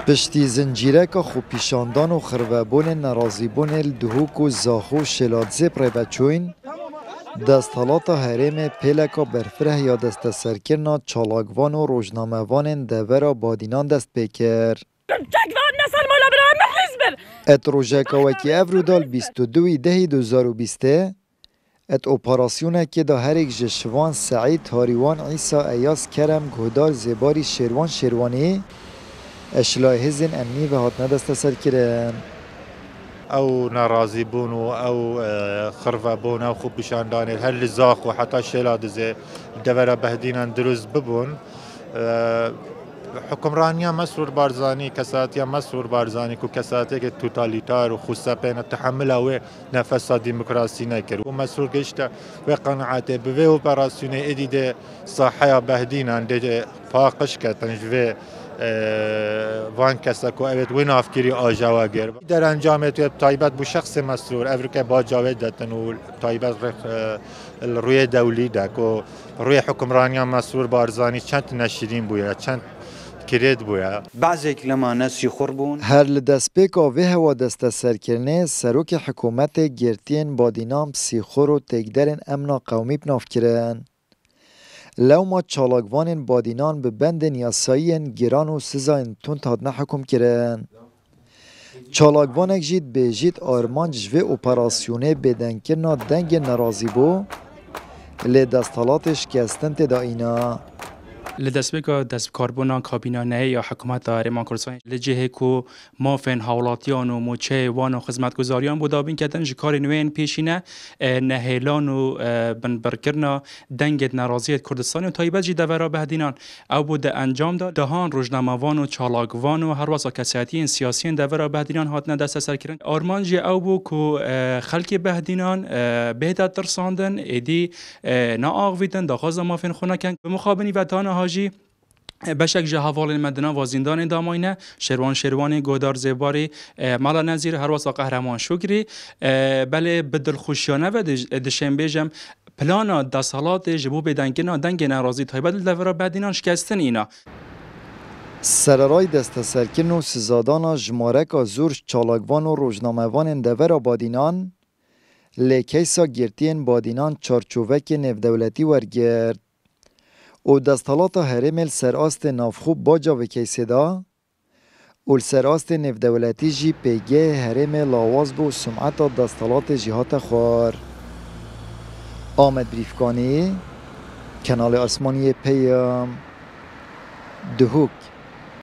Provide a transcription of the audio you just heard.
پشتی زنجیره که خوب پیشاندان و خروابون نرازیبون الدهوک و زاخو شلادزه پره بچوین دستالات هرم پیلکا برفره یا دست سرکرنا چالاگوان و روزنامه‌وان دورا بادینان دست پیکر. ات روژکا وکی افرودال 22/10/2020 ات اپراسیونه که دا هر یک جشوان سعید تاریوان عیسی ایاس کرم گهدار زباری شیروان شیروانی اشلای هزین امنی و هات ندست سر کرن او ناراضي بون او خرفه بون او خوب بشاندان هل زاخ وحتى شلاد زي دورا بهدينا دروز ببون حکمرانیا مسرور بارزانی کساتیا مسرور بارزانی کو کساتی که توتالیتار و خصوصا بین تحمل و نفس دموکراسی نکرد و مسرور گشت و قناعت به اپراسیون ادیده صحه بهدین انده پاکش کردن و وان کسا کو اوت وین افکری آجاوا گر در انجام تو تایبت بو شخص مسرور افریقا با جاوید دتن و تایبت روی دولی دکو روی حکمرانیا مسرور بارزانی چند نشرین بویا چند کرید بویا بعضی کلمه نسی خوربون هر لدست پیکا و هوا دست سرکرنه سروک حکومت گرتین بادینام سیخور و تگدرن امنا قومی بناف کرن لو ما چالاگوان بادینان به بند نیاسایی گران و سزاین تون تاد نحکم کرن چالاگوانک جید به جید آرمان جوه اپراسیونه بدنکرنا دنگ نرازی بو لی دستالاتش کستن تدا اینا لدست بگا دست کاربونا کابینا نه یا حکومت هرمان کردستان لجهه کو مافن حولاتیان و موچه وان و خدمتگزاریان بودا بین کردن جکار نوین پیشینه نهیلان و بنبرکرنا دنگت نرازیت کردستان و تایبت جی دورا بهدینان او بود انجام داد دهان روزنامه‌وان و چالاگوان و هر واسه کساتین سیاسیین دورا بهدینان هاتنه دست سر کردن آرمان جی او بو کو خلک بهدینان بهداد ترساندن ادی نا آغویدن داخاز مافن خونه کن به مخابنی و دانه هاجی بشک جهوال مدنا و زندان داماینه شیروان گودار زباری مالا نظیر هر واسه قهرمان شکری بله بدل خوشیانه و دشنبهجم پلانا دستالات جبو بدنگنا دنگ ناراضی تایبت دورا بهدینان شکستن اینا سررای دست سرکن و سزادانا جمارک زور چالاگوان و روزنامه‌وان دورا بادینان لیکیسا گرتین بادینان چارچوبک نفدولتی ورگرد او دستالات هرمل سراست نافخوب باجا و کیسدا او سراست نفدولتی جی پیگه هرم لاواز بو سمعت دستالات جهات خوار آمد بریفکانی کنال آسمانی پیام دهوک